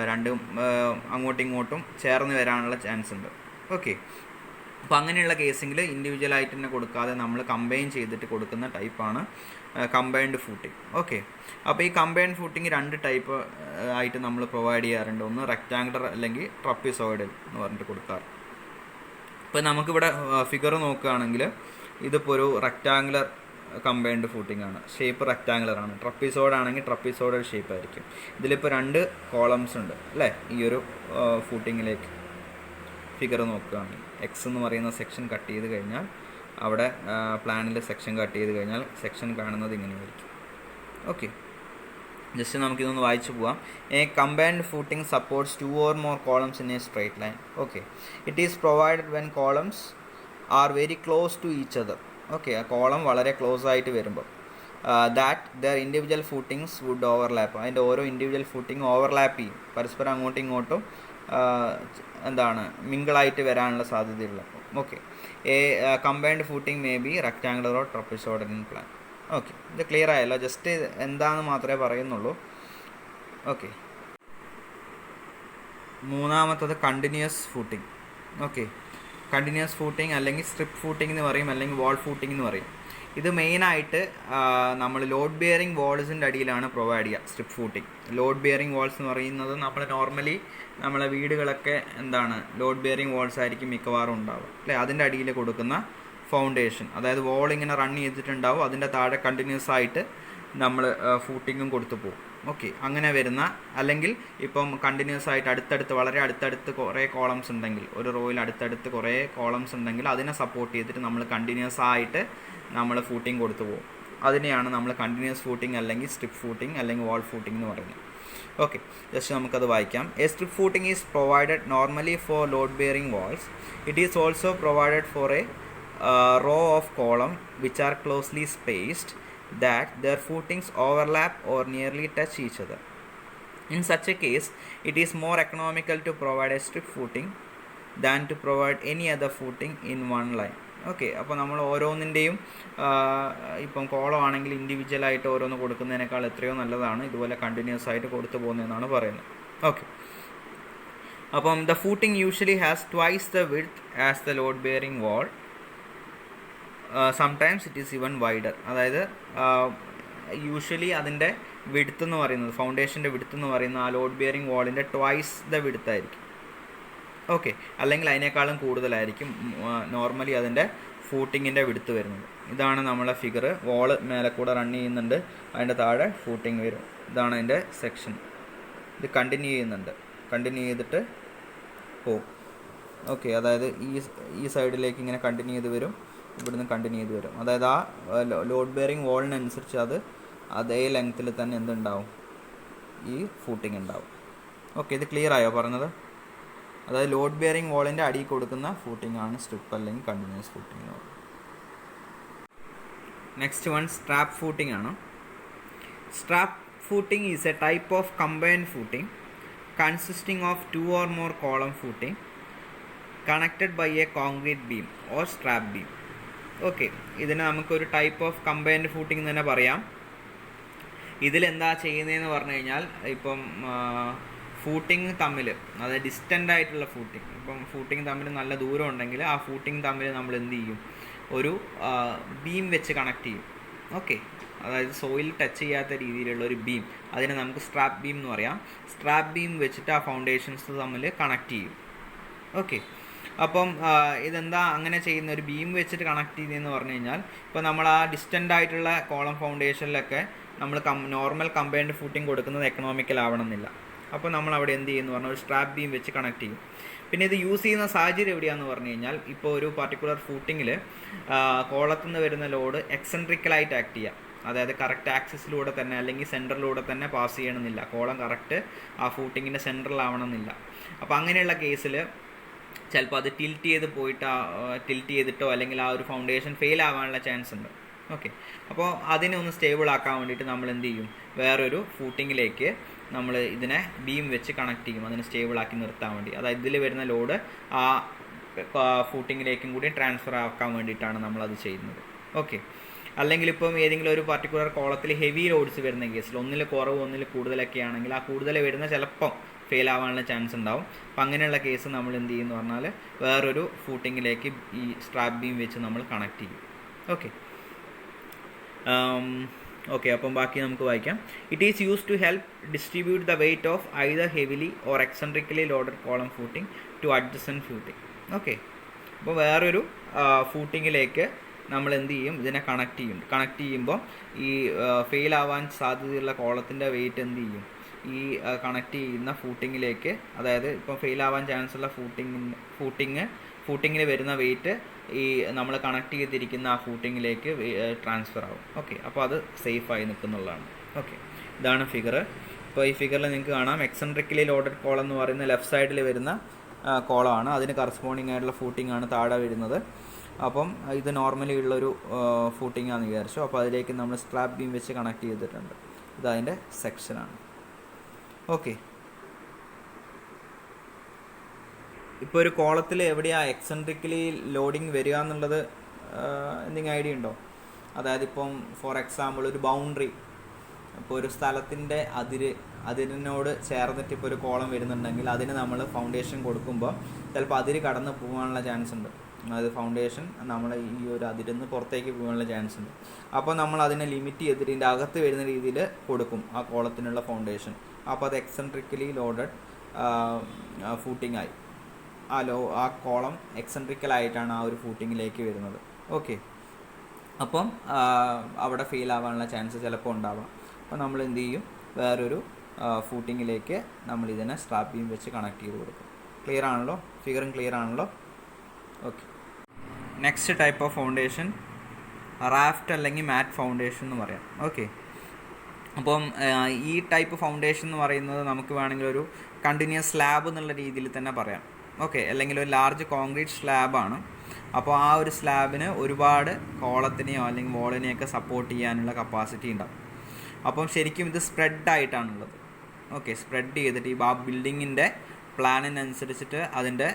രണ്ടും അങ്ങോട്ടും ഇങ്ങോട്ടും ചേർന്ന് വരാനുള്ള ചാൻസ് ഉണ്ട്. ഓക്കെ, അപ്പോൾ അങ്ങനെയുള്ള കേസിൽ ഇൻഡിവിജ്വലായിട്ട് തന്നെ കൊടുക്കാതെ നമ്മൾ കമ്പൈൻ ചെയ്തിട്ട് കൊടുക്കുന്ന ടൈപ്പാണ് കമ്പൈൻഡ് ഫൂട്ടിങ്. ഓക്കെ, അപ്പോൾ ഈ കമ്പൈൻഡ് ഫൂട്ടിങ് 2 ടൈപ്പ് ആയിട്ട് നമ്മൾ പ്രൊവൈഡ് ചെയ്യാറുണ്ട്. ഒന്ന് റെക്റ്റാങ്കുലർ അല്ലെങ്കിൽ ട്രപ്പിസോയിഡൽ എന്ന് പറഞ്ഞിട്ട് കൊടുക്കാറ്. ഇപ്പോൾ നമുക്കിവിടെ ഫിഗർ നോക്കുകയാണെങ്കിൽ ഇതിപ്പോൾ ഒരു റെക്റ്റാങ്കുലർ കമ്പൈൻഡ് ഫൂട്ടിംഗ് ആണ്. ഷേപ്പ് റെക്റ്റാങ്കുലർ ആണ്. ട്രപ്പിസോഡ് ആണെങ്കിൽ ട്രപ്പിസോഡൽ ഷേപ്പ് ആയിരിക്കും. ഇതിലിപ്പോൾ 2 കോളംസ് ഉണ്ട് അല്ലേ? ഈ ഒരു ഫൂട്ടിങ്ങിലേക്ക് ഫിഗർ നോക്കുകയാണെങ്കിൽ എക്സ് എന്ന് പറയുന്ന സെക്ഷൻ കട്ട് ചെയ്ത് കഴിഞ്ഞാൽ അവിടെ പ്ലാനിൽ സെക്ഷൻ കട്ട് ചെയ്ത് കഴിഞ്ഞാൽ സെക്ഷൻ കാണുന്നത് ഇങ്ങനെയായിരിക്കും. ഓക്കെ, ജസ്റ്റ് നമുക്കിതൊന്ന് വായിച്ചു പോവാം. A combined footing supports 2 or more columns in a straight line. Okay, it is provided when columns are very close to each other. Okay, ആ കോളം വളരെ ക്ലോസ് ആയിട്ട് വരുമ്പോൾ that their individual footings would overlap. അതിൻ്റെ ഓരോ individual footing overlap ചെയ്യും, പരസ്പരം അങ്ങോട്ടും ഇങ്ങോട്ടും മിങ്കിളായിട്ട് വരാനുള്ള സാധ്യതയുള്ള. Okay, A combined footing may be rectangular or trapezoidal in plan. Okay, ഇത് ക്ലിയർ ആയല്ലോ? ജസ്റ്റ് എന്താണെന്ന് മാത്രമേ പറയുന്നുള്ളൂ. ഓക്കെ, മൂന്നാമത്തത് continuous footing. Okay, continuous footing അല്ലെങ്കിൽ സ്ട്രിപ്പ് ഫൂട്ടിംഗ് എന്ന് പറയും, അല്ലെങ്കിൽ വാൾ ഫൂട്ടിംഗ് എന്ന് പറയും. ഇത് മെയിനായിട്ട് നമ്മൾ ലോഡ് ബിയറിംഗ് വാൾസിൻ്റെ അടിയിലാണ് പ്രൊവൈഡ് ചെയ്യുക. Strip footing, load bearing walls എന്ന് പറയുന്നത് നമ്മൾ നോർമലി നമ്മളെ വീടുകളൊക്കെ ലോഡ് ബിയറിംഗ് വാൾസ് ആയിരിക്കും മിക്കവാറും ഉണ്ടാവുക അല്ലേ? അതിൻ്റെ അടിയിൽ കൊടുക്കുന്ന ഫൗണ്ടേഷൻ, അതായത് വാൾ ഇങ്ങനെ റൺ ചെയ്തിട്ടുണ്ടാവും, അതിൻ്റെ താഴെ കണ്ടിന്യൂസ് ആയിട്ട് നമ്മൾ ഫൂട്ടിങ്ങും കൊടുത്തു പോകും. ഓക്കെ, അങ്ങനെ വരുന്ന, അല്ലെങ്കിൽ ഇപ്പം കണ്ടിന്യൂസ് ആയിട്ട് അടുത്തടുത്ത് വളരെ അടുത്തടുത്ത് കുറേ കോളംസ് ഉണ്ടെങ്കിൽ, ഒരു റോയിൽ അടുത്തടുത്ത് കുറേ കോളംസ് ഉണ്ടെങ്കിൽ അതിനെ സപ്പോർട്ട് ചെയ്തിട്ട് നമ്മൾ കണ്ടിന്യൂസ് ആയിട്ട് നമ്മൾ ഫൂട്ടിങ് കൊടുത്തു പോകും. അതിനെയാണ് നമ്മൾ കണ്ടിന്യൂസ് ഫൂട്ടിങ് അല്ലെങ്കിൽ സ്ട്രിപ്പ് ഫൂട്ടിങ് അല്ലെങ്കിൽ വാൾ ഫൂട്ടിംഗ് എന്ന് പറയുന്നത്. ഓക്കെ, ജസ്റ്റ് നമുക്കത് വായിക്കാം. A strip footing is provided normally for load bearing walls. It is also provided for a row of column which are closely spaced that their footings overlap or nearly touch each other. In such a case, it is more economical to provide a strip footing than to provide any other footing in one line. Okay, അപ്പോൾ നമ്മൾ ഓരോന്നിൻ്റെയും ഇപ്പം column ആണെങ്കിൽ ഇൻഡിവിജ്വലായിട്ട് ഓരോന്ന് കൊടുക്കുന്നതിനേക്കാൾ എത്രയോ നല്ലതാണ് ഇതുപോലെ continuous ആയിട്ട് കൊടുത്തു പോകുന്നതെന്നാണ് പറയുന്നത്. ഓക്കെ, അപ്പം the footing usually has twice the width as the load bearing wall. Sometimes it is even wider. അതായത് യൂഷ്വലി അതിൻ്റെ വിഡ്ത്ത് എന്ന് പറയുന്നത്, ഫൗണ്ടേഷൻ്റെ വിഡ്ത്ത് എന്ന് പറയുന്നത് ആ ലോഡ് ബിയറിംഗ് വാളിൻ്റെ ട്വൈസ് ദ വിഡ്ത്ത് ആയിരിക്കും. ഓക്കെ, അല്ലെങ്കിൽ അതിനേക്കാളും കൂടുതലായിരിക്കും നോർമലി അതിൻ്റെ ഫൂട്ടിങ്ങിൻ്റെ വിഡ്ത്ത് വരുന്നത്. ഇതാണ് നമ്മളെ ഫിഗർ. വാള് മേലെ കൂടെ റൺ ചെയ്യുന്നുണ്ട്, അതിൻ്റെ താഴെ ഫൂട്ടിങ് വരും. ഇതാണ് അതിൻ്റെ സെക്ഷൻ. ഇത് കണ്ടിന്യൂ ചെയ്യുന്നുണ്ട്, കണ്ടിന്യൂ ചെയ്തിട്ട് പോകും. ഓക്കെ, അതായത് ഈ സൈഡിലേക്ക് ഇങ്ങനെ കണ്ടിന്യൂ ചെയ്ത് വരും, ഇവിടുന്ന് കണ്ടിന്യൂ ചെയ്ത് വരും. അതായത് ആ ലോഡ് ബെയറിംഗ് വാളിനനുസരിച്ച് അതേ ലെങ്ത്തിൽ തന്നെ എന്തുണ്ടാവും, ഈ ഫൂട്ടിങ് ഉണ്ടാവും. ഓക്കെ, ഇത് ക്ലിയർ ആയോ പറഞ്ഞത്? അതായത് ലോഡ് ബെയറിംഗ് വാളിൻ്റെ അടിയിൽ കൊടുക്കുന്ന ഫൂട്ടിംഗ് ആണ് സ്ട്രിപ്പ് അല്ലെങ്കിൽ കണ്ടിന്യൂസ് ഫൂട്ടിംഗ് എന്ന് പറയുന്നത്. നെക്സ്റ്റ് വൺ സ്ട്രാപ്പ് ഫൂട്ടിംഗ് ആണ്. Strap footing is A type of combined footing consisting of 2 or more column footing connected by a concrete beam or strap beam. Okay, ഇതിന് നമുക്കൊരു type of combined footing എന്ന് തന്നെ പറയാം. ഇതിലെന്താ ചെയ്യുന്നതെന്ന് പറഞ്ഞു കഴിഞ്ഞാൽ, ഇപ്പം ഫൂട്ടിങ് തമ്മിൽ, അതായത് ഡിസ്റ്റൻ്റ് ആയിട്ടുള്ള ഫൂട്ടിങ്, ഇപ്പം ഫൂട്ടിങ് തമ്മിൽ നല്ല ദൂരം ഉണ്ടെങ്കിൽ ആ ഫൂട്ടിങ് തമ്മിൽ നമ്മൾ എന്ത് ചെയ്യും, ഒരു ബീം വെച്ച് കണക്ട് ചെയ്യും. ഓക്കെ, അതായത് സോയിൽ ടച്ച് ചെയ്യാത്ത രീതിയിലുള്ള ഒരു ബീം, അതിനെ നമുക്ക് സ്ട്രാപ്പ് ബീം എന്ന് പറയാം. സ്ട്രാപ്പ് ബീം വെച്ചിട്ട് ആ ഫൗണ്ടേഷൻസ് തമ്മിൽ കണക്ട് ചെയ്യും. ഓക്കെ, അപ്പം ഇതെന്താ അങ്ങനെ ചെയ്യുന്ന, ഒരു ബീം വെച്ചിട്ട് കണക്ട് ചെയ്യുന്നതെന്ന് പറഞ്ഞു കഴിഞ്ഞാൽ, ഇപ്പോൾ നമ്മൾ ആ ഡിസ്റ്റൻ്റ് ആയിട്ടുള്ള കോളം ഫൗണ്ടേഷനിലൊക്കെ നമ്മൾ നോർമൽ കമ്പൈൻഡ് ഫൂട്ടിംഗ് കൊടുക്കുന്നത് എക്കണോമിക്കൽ ആവണമെന്നില്ല. അപ്പോൾ നമ്മൾ അവിടെ എന്ത് ചെയ്യുമെന്ന് പറഞ്ഞാൽ ഒരു സ്ട്രാപ്പ് ബീം വെച്ച് കണക്ട് ചെയ്യും. പിന്നെ ഇത് യൂസ് ചെയ്യുന്ന സാഹചര്യം എവിടെയാണെന്ന് പറഞ്ഞു കഴിഞ്ഞാൽ, ഇപ്പോൾ ഒരു പർട്ടിക്കുലർ ഫൂട്ടിങ്ങിൽ കോളത്തിൽ നിന്ന് വരുന്ന ലോഡ് എക്സെൻട്രിക്കലായിട്ട് ആക്ട് ചെയ്യാം. അതായത് കറക്റ്റ് ആക്സിസിലൂടെ തന്നെ അല്ലെങ്കിൽ സെൻറ്ററിലൂടെ തന്നെ പാസ് ചെയ്യണമെന്നില്ല. കോളം കറക്റ്റ് ആ ഫൂട്ടിങ്ങിൻ്റെ സെൻറ്ററിലാവണമെന്നില്ല. അപ്പോൾ അങ്ങനെയുള്ള കേസിൽ ചിലപ്പോൾ അത് ടിൽറ്റ് ചെയ്തിട്ടോ അല്ലെങ്കിൽ ആ ഒരു ഫൗണ്ടേഷൻ ഫെയിൽ ആവാനുള്ള ചാൻസ് ഉണ്ട്. ഓക്കെ. അപ്പോൾ അതിനെ ഒന്ന് സ്റ്റേബിൾ ആക്കാൻ വേണ്ടിയിട്ട് നമ്മൾ എന്ത് ചെയ്യും, വേറൊരു ഫൂട്ടിങ്ങിലേക്ക് നമ്മൾ ഇതിനെ ബീം വെച്ച് കണക്ട് ചെയ്യും, അതിനെ സ്റ്റേബിൾ ആക്കി നിർത്താൻ വേണ്ടി. അതായത് ഇതിൽ വരുന്ന ലോഡ് ആ ഫൂട്ടിങ്ങിലേക്കും കൂടി ട്രാൻസ്ഫർ ആക്കാൻ വേണ്ടിയിട്ടാണ് നമ്മളത് ചെയ്യുന്നത്. ഓക്കെ. അല്ലെങ്കിൽ ഇപ്പം ഏതെങ്കിലും ഒരു പർട്ടിക്കുലർ കോളത്തിൽ ഹെവി ലോഡ്സ് വരുന്ന കേസിൽ ഒന്നിൽ കുറവ് ഒന്നിൽ കൂടുതലൊക്കെ ആണെങ്കിൽ ആ കൂടുതൽ വരുന്ന ചിലപ്പം ഫെയിൽ ആവാനുള്ള ചാൻസ് ഉണ്ടാവും. അപ്പം അങ്ങനെയുള്ള കേസ് നമ്മൾ എന്ത് ചെയ്യുമെന്ന് പറഞ്ഞാൽ വേറൊരു ഫൂട്ടിങ്ങിലേക്ക് ഈ സ്ട്രാപ്പ് ബീം വെച്ച് നമ്മൾ കണക്ട് ചെയ്യും. ഓക്കെ. ഓക്കെ, അപ്പം ബാക്കി നമുക്ക് വായിക്കാം. It is use to help distribute the weight of either heavily or eccentrically loaded column footing to adjacent footing. Okay. അപ്പോൾ വേറൊരു ഫൂട്ടിങ്ങിലേക്ക് നമ്മൾ എന്ത് ചെയ്യും, ഇതിനെ കണക്ട് ചെയ്യുമ്പോൾ ഈ ഫെയിൽ ആവാൻ സാധ്യതയുള്ള കോളത്തിൻ്റെ വെയിറ്റ് എന്ത് ചെയ്യും, ഈ കണക്ട് ചെയ്യുന്ന ഫൂട്ടിങ്ങിലേക്ക്, അതായത് ഇപ്പോൾ ഫെയിൽ ആവാൻ ചാൻസ് ഉള്ള ഫൂട്ടിങ്ങിൽ വരുന്ന വെയിറ്റ് ഈ നമ്മൾ കണക്ട് ചെയ്തിരിക്കുന്ന ആ ഫൂട്ടിങ്ങിലേക്ക് ട്രാൻസ്ഫർ ആവും. ഓക്കെ. അപ്പോൾ അത് സേഫായി നിൽക്കുന്നുള്ളതാണ്. ഓക്കെ. ഇതാണ് ഫിഗർ. ഇപ്പോൾ ഈ ഫിഗറിൽ നിങ്ങൾക്ക് കാണാം എക്സെൻട്രിക്കലി ലോഡഡ് കോളം എന്ന് പറയുന്ന ലെഫ്റ്റ് സൈഡിൽ വരുന്ന കോളമാണ്, അതിന് കറസ്പോണ്ടിങ് ആയിട്ടുള്ള ഫൂട്ടിംഗ് ആണ് താഴെ വരുന്നത്. അപ്പം ഇത് നോർമലി ഉള്ളൊരു ഫൂട്ടിംഗ് ആണെന്ന് വിചാരിച്ചു. അപ്പോൾ അതിലേക്ക് നമ്മൾ സ്ട്രാപ്പ് ബീം വെച്ച് കണക്ട് ചെയ്തിട്ടുണ്ട്. ഇതതിൻ്റെ സെക്ഷനാണ്. ഓക്കെ. ഇപ്പോൾ ഒരു കോളത്തിൽ എവിടെയാണ് എക്സെൻട്രിക്കലി ലോഡിങ് വരിക എന്നുള്ളത് എന്തെങ്കിലും ഐഡിയ ഉണ്ടോ? അതായത് ഇപ്പം ഫോർ എക്സാമ്പിൾ ഒരു ബൗണ്ടറി, ഇപ്പോൾ ഒരു സ്ഥലത്തിൻ്റെ അതിരിനോട് ചേർന്നിട്ട് ഇപ്പോൾ ഒരു കോളം വരുന്നുണ്ടെങ്കിൽ അതിന് നമ്മൾ ഫൗണ്ടേഷൻ കൊടുക്കുമ്പോൾ ചിലപ്പോൾ അതിര് കടന്ന് പോകാനുള്ള ചാൻസ് ഉണ്ട്. അതായത് ഫൗണ്ടേഷൻ നമ്മൾ ഈ ഒരു അതിരിന്ന് പുറത്തേക്ക് പോകാനുള്ള ചാൻസ് ഉണ്ട്. അപ്പോൾ നമ്മൾ അതിനെ ലിമിറ്റ് ചെയ്തിട്ട് ഇതിൻ്റെ അകത്ത് വരുന്ന രീതിയിൽ കൊടുക്കും ആ കോളത്തിനുള്ള ഫൗണ്ടേഷൻ. അപ്പോൾ അത് എക്സെൻട്രിക്കലി ലോഡഡ് ഫൂട്ടിംഗ് ആയി. ആ കോളം എക്സെൻട്രിക്കലായിട്ടാണ് ആ ഒരു ഫൂട്ടിങ്ങിലേക്ക് വരുന്നത്. ഓക്കെ. അപ്പം അവിടെ ഫെയിൽ ആവാനുള്ള ചാൻസ് ചിലപ്പോൾ ഉണ്ടാവാം. അപ്പോൾ നമ്മൾ എന്ത് ചെയ്യും, വേറൊരു ഫൂട്ടിങ്ങിലേക്ക് നമ്മൾ ഇതിനെ സ്ട്രാപ്പ് ബീം വെച്ച് കണക്ട് ചെയ്ത് കൊടുക്കും. ക്ലിയർ ആണല്ലോ? ഫിഗറും ക്ലിയർ ആണല്ലോ? Okay. Next type of foundation raft അല്ലെങ്കിൽ മാറ്റ് ഫൗണ്ടേഷൻ എന്ന് പറയാം. ഓക്കെ. അപ്പം ഈ ടൈപ്പ് ഫൗണ്ടേഷൻ എന്ന് പറയുന്നത് നമുക്ക് വേണമെങ്കിൽ ഒരു കണ്ടിന്യൂസ് സ്ലാബ് എന്നുള്ള രീതിയിൽ തന്നെ പറയാം. ഓക്കെ. അല്ലെങ്കിൽ ഒരു ലാർജ് കോൺക്രീറ്റ് സ്ലാബാണ്. അപ്പോൾ ആ ഒരു സ്ലാബിന് ഒരുപാട് കോളത്തിനെയോ അല്ലെങ്കിൽ വോളിനെയൊക്കെ സപ്പോർട്ട് ചെയ്യാനുള്ള കപ്പാസിറ്റി ഉണ്ടാവും. അപ്പം ശരിക്കും ഇത് സ്പ്രെഡായിട്ടാണുള്ളത്. ഓക്കെ. സ്പ്രെഡ് ചെയ്തിട്ട് ഈ ആ ബിൽഡിങ്ങിൻ്റെ പ്ലാനിനനുസരിച്ചിട്ട് അതിൻ്റെ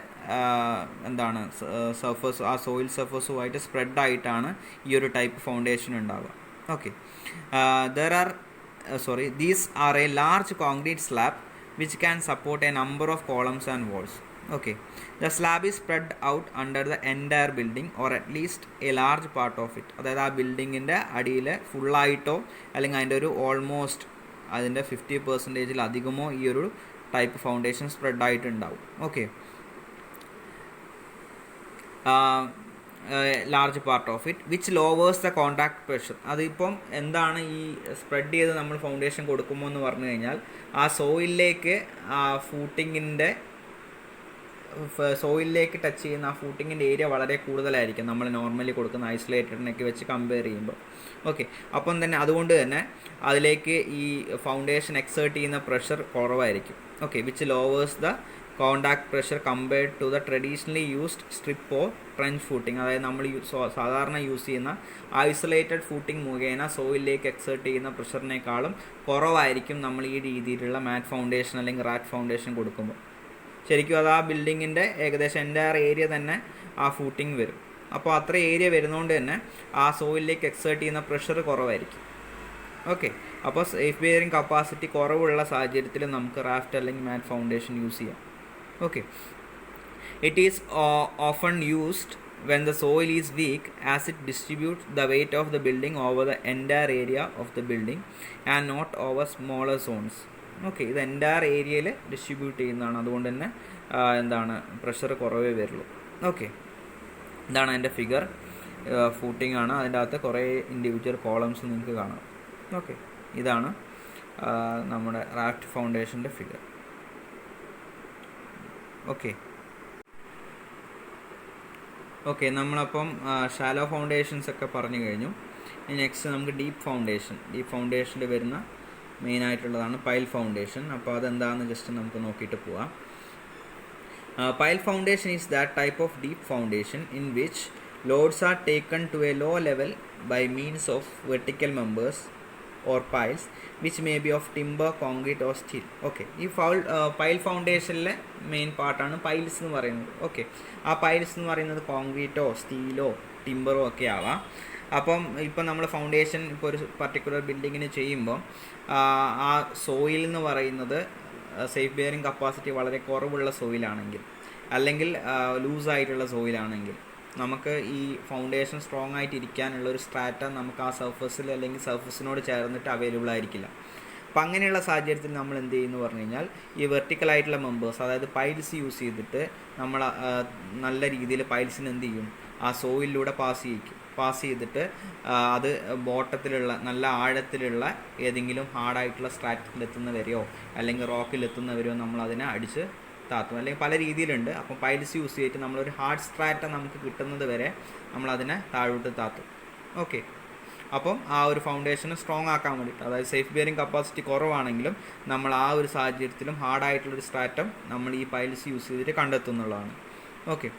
സർഫസ്, ആ സോയിൽ സർഫസുമായിട്ട് സ്പ്രെഡായിട്ടാണ് ഈ ഒരു ടൈപ്പ് ഫൗണ്ടേഷൻ ഉണ്ടാവുക. Okay. These are a large concrete slab which can support a number of columns and walls. Okay. The slab is spread out under the entire building or at least a large part of it. അതായത് ആ ബിൽഡിങ്ങിൻ്റെ അടിയിൽ ഫുള്ളായിട്ടോ അല്ലെങ്കിൽ അതിൻ്റെ ഒരു almost അതിൻ്റെ 50% അധികമോ ഈ ഒരു ടൈപ്പ് ഫൗണ്ടേഷൻ സ്പ്രെഡ് ആയിട്ടുണ്ടാവും. Okay. Large part of it which lowers the contact pressure. അതിപ്പം എന്താണ് ഈ സ്പ്രെഡ് ചെയ്ത് നമ്മൾ ഫൗണ്ടേഷൻ കൊടുക്കുമ്പോൾ എന്ന് പറഞ്ഞു കഴിഞ്ഞാൽ ആ സോയിലിലേക്ക് ആ സോയിലിലേക്ക് ടച്ച് ചെയ്യുന്ന ആ ഫൂട്ടിങ്ങിൻ്റെ ഏരിയ വളരെ കൂടുതലായിരിക്കും നമ്മൾ നോർമലി കൊടുക്കുന്ന ഐസൊലേറ്റഡിനൊക്കെ വെച്ച് കമ്പയർ ചെയ്യുമ്പോൾ. ഓക്കെ. അപ്പം തന്നെ അതുകൊണ്ട് തന്നെ അതിലേക്ക് ഈ ഫൗണ്ടേഷൻ എക്സേർട്ട് ചെയ്യുന്ന പ്രഷർ കുറവായിരിക്കും. Okay. Which lowers the contact pressure compared to the traditionally used strip or trench footing. അതായത് നമ്മൾ സാധാരണ യൂസ് ചെയ്യുന്ന ഐസൊലേറ്റഡ് ഫൂട്ടിങ് മുഖേന സോയിലിലേക്ക് എക്സേർട്ട് ചെയ്യുന്ന പ്രഷറിനേക്കാളും കുറവായിരിക്കും നമ്മൾ ഈ രീതിയിലുള്ള മാറ്റ് ഫൗണ്ടേഷൻ അല്ലെങ്കിൽ റാറ്റ് ഫൗണ്ടേഷൻ കൊടുക്കുമ്പോൾ. ശരിക്കും അത് ആ ബിൽഡിങ്ങിൻ്റെ ഏകദേശം എൻ്റയർ ഏരിയ തന്നെ ആ ഫൂട്ടിങ് വരും. അപ്പോൾ അത്ര ഏരിയ വരുന്നതുകൊണ്ട് തന്നെ ആ സോയിലിലേക്ക് എക്സേർട്ട് ചെയ്യുന്ന പ്രഷർ കുറവായിരിക്കും. ഓക്കെ. അപ്പോൾ സേഫ് ബെയറിംഗ് കപ്പാസിറ്റി കുറവുള്ള സാഹചര്യത്തിൽ നമുക്ക് റാഫ്റ്റ് അല്ലെങ്കിൽ മാറ്റ് ഫൗണ്ടേഷൻ യൂസ് ചെയ്യാം. Okay. It is often used when the soil is weak as it distributes the weight of the building over the entire area of the building and not over smaller zones. Okay. ഇത് entire ഏരിയയിൽ distribute ചെയ്യുന്നതാണ്. അതുകൊണ്ട് തന്നെ pressure കുറവേ വരുള്ളൂ. Okay. ഇതാണ് അതിൻ്റെ figure. Footing ആണ്. അതിൻ്റെ അകത്ത് കുറേ ഇൻഡിവിജ്വൽ കോളംസ് നിങ്ങൾക്ക് കാണാം. ഓക്കെ. ഇതാണ് നമ്മുടെ റാഫ്റ്റ് ഫൗണ്ടേഷൻ്റെ ഫിഗർ. ഓക്കെ. ഓക്കെ. നമ്മളപ്പം ഷാലോ ഫൗണ്ടേഷൻസ് ഒക്കെ പറഞ്ഞു കഴിഞ്ഞു. നെക്സ്റ്റ് നമുക്ക് ഡീപ്പ് ഫൗണ്ടേഷനിൽ വരുന്ന മെയിനായിട്ടുള്ളതാണ് പൈൽ ഫൗണ്ടേഷൻ. അപ്പോൾ അതെന്താണെന്ന് ജസ്റ്റ് നമുക്ക് നോക്കിയിട്ട് പോവാം. Pile foundation is that type of deep foundation in which Loads are taken to a low level by means of vertical members or piles which may be of timber, concrete or steel. Okay, ഈ pile ഫൗണ്ടേഷനിലെ main പാർട്ടാണ് piles എന്ന് പറയുന്നത്. Okay, ആ piles എന്ന് പറയുന്നത് കോൺക്രീറ്റോ സ്റ്റീലോ ടിമ്പറോ ഒക്കെ ആവാം. അപ്പം ഇപ്പം നമ്മൾ ഫൗണ്ടേഷൻ ഇപ്പോൾ ഒരു പർട്ടിക്കുലർ ബിൽഡിങ്ങിന് ചെയ്യുമ്പോൾ ആ സോയിൽ എന്ന് പറയുന്നത് സേഫ് ബെയറിംഗ് കപ്പാസിറ്റി വളരെ കുറവുള്ള സോയിലാണെങ്കിൽ, അല്ലെങ്കിൽ ലൂസായിട്ടുള്ള സോയിലാണെങ്കിൽ, നമുക്ക് ഈ ഫൗണ്ടേഷൻ സ്ട്രോങ് ആയിട്ട് ഇരിക്കാനുള്ള ഒരു സ്ട്രാറ്റ നമുക്ക് ആ സർഫസിൽ അല്ലെങ്കിൽ സർഫസിനോട് ചേർന്നിട്ട് അവൈലബിൾ ആയിരിക്കില്ല. അപ്പം അങ്ങനെയുള്ള സാഹചര്യത്തിൽ നമ്മൾ എന്ത് ചെയ്യുമെന്ന് പറഞ്ഞു കഴിഞ്ഞാൽ ഈ വെർട്ടിക്കലായിട്ടുള്ള മെമ്പേഴ്സ്, അതായത് പൈൽസ് യൂസ് ചെയ്തിട്ട് നമ്മൾ നല്ല രീതിയിൽ പൈൽസിന് എന്ത് ചെയ്യും, ആ സോയിലൂടെ പാസ് ചെയ്തിട്ട് അത് ബോട്ടത്തിലുള്ള നല്ല ആഴത്തിലുള്ള ഏതെങ്കിലും ഹാർഡായിട്ടുള്ള സ്ട്രാറ്റിലെത്തുന്നവരെയോ അല്ലെങ്കിൽ റോക്കിലെത്തുന്നവരെയോ നമ്മളതിനെ അടിച്ച് താത്തും. അല്ലെങ്കിൽ പല രീതിയിലുണ്ട്. അപ്പം പൈൽസ് യൂസ് ചെയ്തിട്ട് നമ്മളൊരു ഹാർഡ് സ്ട്രാറ്റ നമുക്ക് കിട്ടുന്നത് വരെ നമ്മളതിനെ താഴോട്ട് താത്തും. ഓക്കെ, അപ്പം ആ ഒരു ഫൗണ്ടേഷന് സ്ട്രോങ് ആക്കാൻ വേണ്ടിയിട്ട്, അതായത് സേഫ് ബിയറിംഗ് കപ്പാസിറ്റി കുറവാണെങ്കിലും നമ്മൾ ആ ഒരു സാഹചര്യത്തിലും ഹാർഡായിട്ടുള്ളൊരു സ്ട്രാറ്റം നമ്മൾ ഈ പൈൽസ് യൂസ് ചെയ്തിട്ട് കണ്ടെത്തുന്നുള്ളതാണ്. Okay,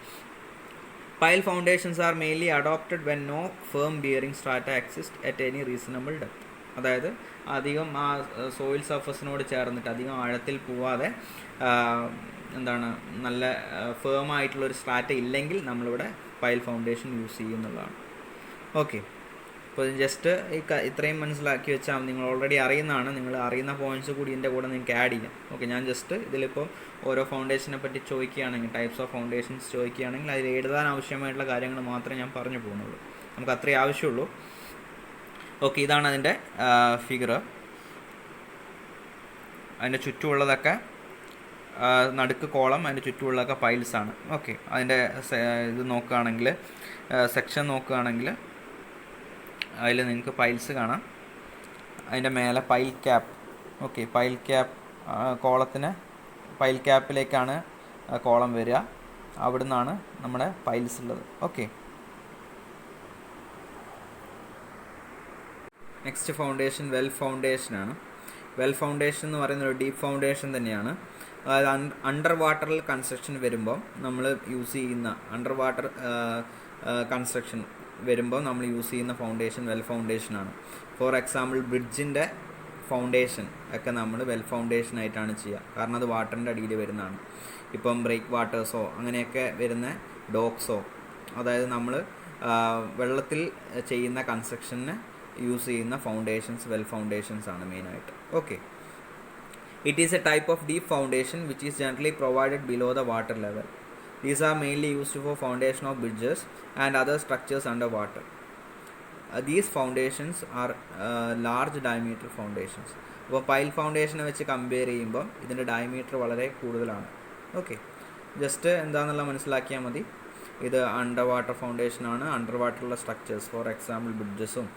pile foundations are mainly adopted when no firm bearing strata exist at any reasonable depth. അതായത് അധികം ആ സോയിൽ സർഫസിനോട് ചേർന്നിട്ട് അധികം ആഴത്തിൽ പോവാതെ എന്താണ് നല്ല ഫേം ആയിട്ടുള്ളൊരു സ്ട്രാറ്റ ഇല്ലെങ്കിൽ നമ്മളിവിടെ പൈൽ ഫൗണ്ടേഷൻ യൂസ് ചെയ്യുന്നുള്ളതാണ്. ഓക്കെ, അപ്പോൾ ജസ്റ്റ് ഇത്രയും മനസ്സിലാക്കി വെച്ചാൽ നിങ്ങൾ ഓൾറെഡി അറിയുന്നതാണ്. നിങ്ങൾ അറിയുന്ന പോയിൻറ്റ്സ് കൂടി ഇതിൻ്റെ കൂടെ നിങ്ങൾക്ക് ആഡ് ചെയ്യാം. ഓക്കെ, ഞാൻ ജസ്റ്റ് ഇതിലിപ്പോൾ ഓരോ ഫൗണ്ടേഷനെ പറ്റി ചോദിക്കുകയാണെങ്കിൽ, ടൈപ്സ് ഓഫ് ഫൗണ്ടേഷൻസ് ചോദിക്കുകയാണെങ്കിൽ അതിൽ എഴുതാൻ ആവശ്യമായിട്ടുള്ള കാര്യങ്ങൾ മാത്രമേ ഞാൻ പറഞ്ഞു പോകുന്നുള്ളൂ. നമുക്ക് അത്രയേ ആവശ്യമുള്ളൂ. ഓക്കെ, ഇതാണ് അതിൻ്റെ ഫിഗർ. അതിൻ്റെ ചുറ്റുമുള്ളതൊക്കെ നടുക്ക് കോളം, അതിൻ്റെ ചുറ്റുമുള്ളതൊക്കെ പൈൽസാണ്. ഓക്കെ, അതിൻ്റെ ഇത് നോക്കുകയാണെങ്കിൽ, സെക്ഷൻ നോക്കുകയാണെങ്കിൽ അതിൽ നിങ്ങൾക്ക് പൈൽസ് കാണാം. അതിൻ്റെ മേലെ pile cap. Okay, pile cap കോളത്തിന് പൈൽ ക്യാപ്പിലേക്കാണ് കോളം വരിക. അവിടെ നിന്നാണ് നമ്മുടെ പൈൽസ് ഉള്ളത്. ഓക്കെ, നെക്സ്റ്റ് ഫൗണ്ടേഷൻ വെൽ ഫൗണ്ടേഷനാണ്. വെൽ ഫൗണ്ടേഷൻ എന്ന് പറയുന്നത് ഒരു ഡീപ്പ് ഫൗണ്ടേഷൻ തന്നെയാണ്. അതായത് അണ്ടർ വാട്ടറിൽ കൺസ്ട്രക്ഷൻ വരുമ്പോൾ നമ്മൾ യൂസ് ചെയ്യുന്ന അണ്ടർ വാട്ടർ കൺസ്ട്രക്ഷൻ വരുമ്പോൾ നമ്മൾ യൂസ് ചെയ്യുന്ന ഫൗണ്ടേഷൻ വെൽ ഫൗണ്ടേഷനാണ്. ഫോർ എക്സാമ്പിൾ ബ്രിഡ്ജിൻ്റെ ഫൗണ്ടേഷൻ ഒക്കെ നമ്മൾ വെൽ ഫൗണ്ടേഷൻ ആയിട്ടാണ് ചെയ്യുക. കാരണം അത് വാട്ടറിൻ്റെ അടിയിൽ വരുന്നതാണ്. ഇപ്പം ബ്രേക്ക് വാട്ടേഴ്സോ അങ്ങനെയൊക്കെ വരുന്ന ഡോക്സോ, അതായത് നമ്മൾ വെള്ളത്തിൽ ചെയ്യുന്ന കൺസ്ട്രക്ഷന് യൂസ് ചെയ്യുന്ന ഫൗണ്ടേഷൻസ് വെൽ ഫൗണ്ടേഷൻസ് ആണ് മെയിനായിട്ട്. Okay, it is A type of deep foundation which is generally provided below the water level. These are mainly used for foundation of bridges and other structures under water. These foundations are large diameter foundations. അപ്പോൾ pile ഫൗണ്ടേഷനെ വെച്ച് compare ചെയ്യുമ്പോൾ ഇതിൻ്റെ diameter വളരെ കൂടുതലാണ്. Okay, just എന്താണെന്നുള്ള മനസ്സിലാക്കിയാൽ മതി. ഇത് അണ്ടർ വാട്ടർ ഫൗണ്ടേഷനാണ്. അണ്ടർ വാട്ടറുള്ള സ്ട്രക്ചേഴ്സ്, ഫോർ എക്സാമ്പിൾ ബ്രിഡ്ജസും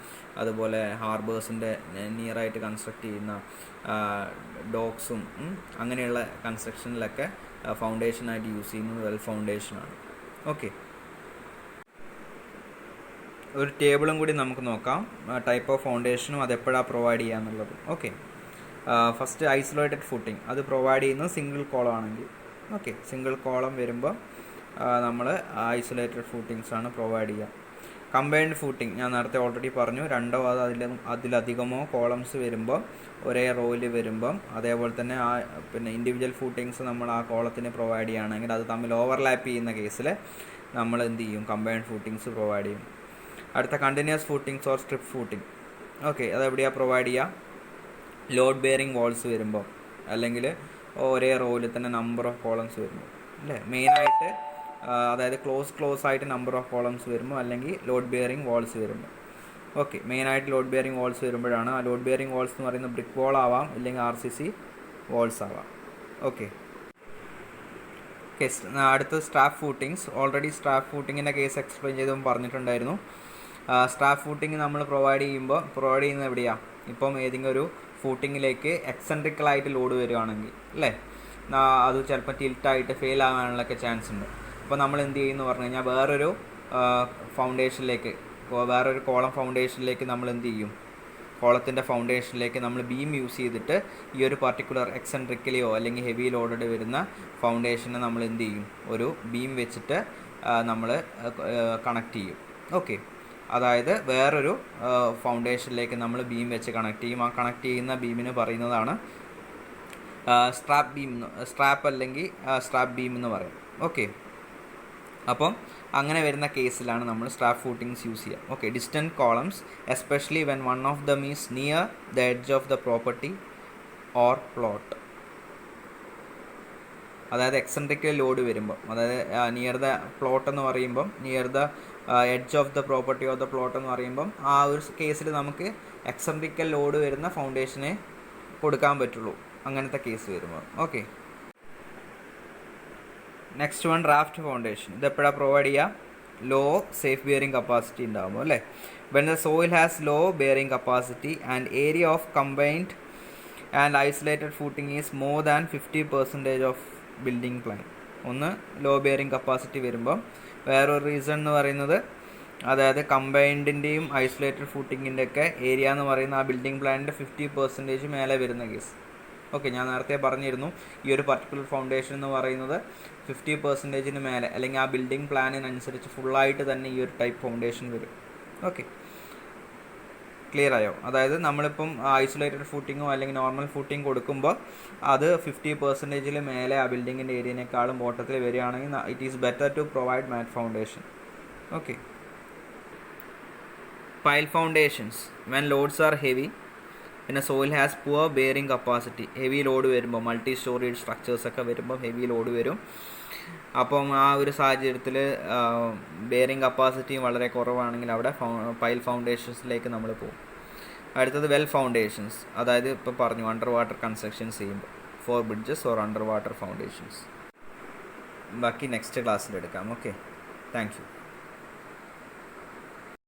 അതുപോലെ ഹാർബേഴ്സിൻ്റെ നിയറായിട്ട് കൺസ്ട്രക്ട് ചെയ്യുന്ന ഡോക്സും അങ്ങനെയുള്ള കൺസ്ട്രക്ഷനിലൊക്കെ ഫൗണ്ടേഷനായിട്ട് യൂസ് ചെയ്യുന്നത് വെൽ ഫൗണ്ടേഷനാണ്. ഓക്കെ, ഒരു ടേബിളും കൂടി നമുക്ക് നോക്കാം, ടൈപ്പ് ഓഫ് ഫൗണ്ടേഷനും അതെപ്പോഴാണ് പ്രൊവൈഡ് ചെയ്യുക എന്നുള്ളത്. ഓക്കെ, ഫസ്റ്റ് ഐസൊലേറ്റഡ് ഫുട്ടിങ്, അത് പ്രൊവൈഡ് ചെയ്യുന്നത് സിംഗിൾ കോളം ആണെങ്കിൽ. ഓക്കെ, സിംഗിൾ കോളം വരുമ്പോൾ നമ്മൾ ഐസൊലേറ്റഡ് ഫൂട്ടിങ്സ് ആണ് പ്രൊവൈഡ് ചെയ്യുക. കമ്പൈൻഡ് ഫൂട്ടിങ് ഞാൻ നേരത്തെ ഓൾറെഡി പറഞ്ഞു, രണ്ടോ അതിലധികമോ കോളംസ് വരുമ്പോൾ ഒരേ റോയിൽ വരുമ്പം, അതേപോലെ തന്നെ പിന്നെ ഇൻഡിവിജ്വൽ ഫൂട്ടിങ്സ് നമ്മൾ ആ കോളത്തിന് പ്രൊവൈഡ് ചെയ്യുകയാണെങ്കിൽ അത് തമ്മിൽ ഓവർലാപ്പ് ചെയ്യുന്ന കേസിൽ നമ്മൾ എന്ത് ചെയ്യും, കമ്പൈൻഡ് ഫൂട്ടിങ്സ് പ്രൊവൈഡ് ചെയ്യും. അടുത്ത continuous footings or strip footing. Okay, അതെവിടെയാണ് പ്രൊവൈഡ് ചെയ്യുക? ലോഡ് ബെയറിംഗ് വാൾസ് വരുമ്പോൾ, അല്ലെങ്കിൽ ഒരേ റോയിൽ തന്നെ നമ്പർ ഓഫ് കോളംസ് വരുമ്പോൾ, അല്ലേ? മെയിനായിട്ട് അതായത് ക്ലോസ് ആയിട്ട് നമ്പർ ഓഫ് കോളംസ് വരുമ്പോൾ, അല്ലെങ്കിൽ ലോഡ് ബെയറിംഗ് വാൾസ് വരുമ്പോൾ. ഓക്കെ, മെയിനായിട്ട് ലോഡ് ബെയറിംഗ് വാൾസ് വരുമ്പോഴാണ്. ആ ലോഡ് ബെയറിംഗ് വാൾസ് എന്ന് പറയുന്നത് ബ്രിക്ക് വാൾ ആവാം, ഇല്ലെങ്കിൽ RCC വാൾസ് ആവാം. ഓക്കെ, അടുത്ത സ്ട്രാപ്പ് ഫൂട്ടിങ്സ്. ഓൾറെഡി സ്ട്രാപ്പ് ഫൂട്ടിങ്ങിൻ്റെ കേസ് എക്സ്പ്ലെയിൻ ചെയ്ത് പറഞ്ഞിട്ടുണ്ടായിരുന്നു. സ്ട്രാപ്പ് ഫൂട്ടിങ് നമ്മൾ പ്രൊവൈഡ് ചെയ്യുന്നത് എവിടെയാണ്? ഇപ്പം ഏതെങ്കിലും ഒരു ഫൂട്ടിങ്ങിലേക്ക് എക്സെൻട്രിക്കലായിട്ട് ലോഡ് വരുവാണെങ്കിൽ, അല്ലേ, അത് ചിലപ്പോൾ ടിൽറ്റായിട്ട് ഫെയിൽ ആകാനുള്ളൊക്കെ ചാൻസ് ഉണ്ട്. അപ്പോൾ നമ്മൾ എന്ത് ചെയ്യുമെന്ന് പറഞ്ഞു കഴിഞ്ഞാൽ വേറൊരു കോളം ഫൗണ്ടേഷനിലേക്ക് നമ്മൾ എന്ത് ചെയ്യും, കോളത്തിൻ്റെ ഫൗണ്ടേഷനിലേക്ക് നമ്മൾ ബീം യൂസ് ചെയ്തിട്ട് ഈ ഒരു പർട്ടിക്കുലർ എക്സെൻട്രിക്കലിയോ അല്ലെങ്കിൽ ഹെവി ലോഡഡ് വരുന്ന ഫൗണ്ടേഷനെ നമ്മൾ എന്ത് ചെയ്യും, ഒരു ബീം വെച്ചിട്ട് നമ്മൾ കണക്ട് ചെയ്യും. ഓക്കെ, അതായത് വേറൊരു ഫൗണ്ടേഷനിലേക്ക് നമ്മൾ ബീം വെച്ച് കണക്ട് ചെയ്യും. ആ കണക്ട് ചെയ്യുന്ന ബീമിന് പറയുന്നതാണ് സ്ട്രാപ്പ് ബീം, സ്ട്രാപ്പ് അല്ലെങ്കിൽ സ്ട്രാപ്പ് ബീം എന്ന് പറയും. ഓക്കെ, അപ്പം അങ്ങനെ വരുന്ന കേസിലാണ് നമ്മൾ സ്ട്രാപ്പ് ഫൂട്ടിങ്സ് യൂസ് ചെയ്യുക. Okay, distant columns especially when one of them is near the edge of the property or plot. അതായത് എക്സെൻട്രിക്കൽ ലോഡ് വരുമ്പോൾ, അതായത് നിയർ ദ പ്ലോട്ട് എന്ന് പറയുമ്പം, near the edge of the property of the plot എന്ന് പറയുമ്പം ആ ഒരു കേസിൽ നമുക്ക് എക്സെൻട്രിക്കൽ ലോഡ് വരുന്ന ഫൗണ്ടേഷനെ കൊടുക്കാൻ പറ്റുള്ളൂ, അങ്ങനത്തെ കേസ് വരുമ്പോൾ. Okay, next one raft foundation. ഇത് എപ്പോഴാണ് പ്രൊവൈഡ് ചെയ്യുക? ലോ സേഫ് ബിയറിംഗ് കപ്പാസിറ്റി ഉണ്ടാകുമ്പോൾ അല്ലേ. When the soil has low bearing capacity and area of combined and isolated footing is more than 50% of building plan. ഒന്ന് low bearing capacity വരുമ്പം, വേറൊരു reason എന്ന് പറയുന്നത് അതായത് കമ്പൈൻഡിൻ്റെയും ഐസൊലേറ്റഡ് ഫൂട്ടിങ്ങിൻ്റെ ഒക്കെ ഏരിയ എന്ന് പറയുന്ന ആ ബിൽഡിംഗ് പ്ലാനിൻ്റെ 50% മേലെ വരുന്ന കേസ്. ഓക്കെ, ഞാൻ നേരത്തെ പറഞ്ഞിരുന്നു ഈ ഒരു പർട്ടിക്കുലർ ഫൗണ്ടേഷൻ എന്ന് പറയുന്നത് 50% മേലെ, അല്ലെങ്കിൽ ആ ബിൽഡിംഗ് പ്ലാനിനനുസരിച്ച് ഫുള്ളായിട്ട് തന്നെ ഈ ഒരു ടൈപ്പ് ഫൗണ്ടേഷൻ വരും. ഓക്കെ, ക്ലിയർ ആയോ? അതായത് നമ്മളിപ്പം ഐസൊലേറ്റഡ് ഫൂട്ടിങ്ങോ അല്ലെങ്കിൽ നോർമൽ ഫൂട്ടിങ് കൊടുക്കുമ്പോൾ അത് 50% മേലെ ആ ബിൽഡിങ്ങിൻ്റെ ഏരിയനേക്കാളും ബോട്ടത്തിൽ വരികയാണെങ്കിൽ it is better to provide mat foundation. Okay, pile foundations when loads are heavy, പിന്നെ soil has poor bearing capacity. Heavy load വരുമ്പോൾ, മൾട്ടി സ്റ്റോറേജ് സ്ട്രക്ചേഴ്സൊക്കെ വരുമ്പോൾ ഹെവി ലോഡ് വരും. അപ്പം ആ ഒരു സാഹചര്യത്തിൽ ബെയറിംഗ് കപ്പാസിറ്റിയും വളരെ കുറവാണെങ്കിൽ അവിടെ പൈൽ ഫൗണ്ടേഷൻസിലേക്ക് നമ്മൾ പോകും. അടുത്തത് വെൽ ഫൗണ്ടേഷൻസ്, അതായത് ഇപ്പോൾ പറഞ്ഞു അണ്ടർ വാട്ടർ കൺസ്ട്രക്ഷൻസ് ചെയ്യുമ്പോൾ for bridges or under water foundations. ബാക്കി നെക്സ്റ്റ് ക്ലാസ്സിൽ എടുക്കാം. Okay, thank U.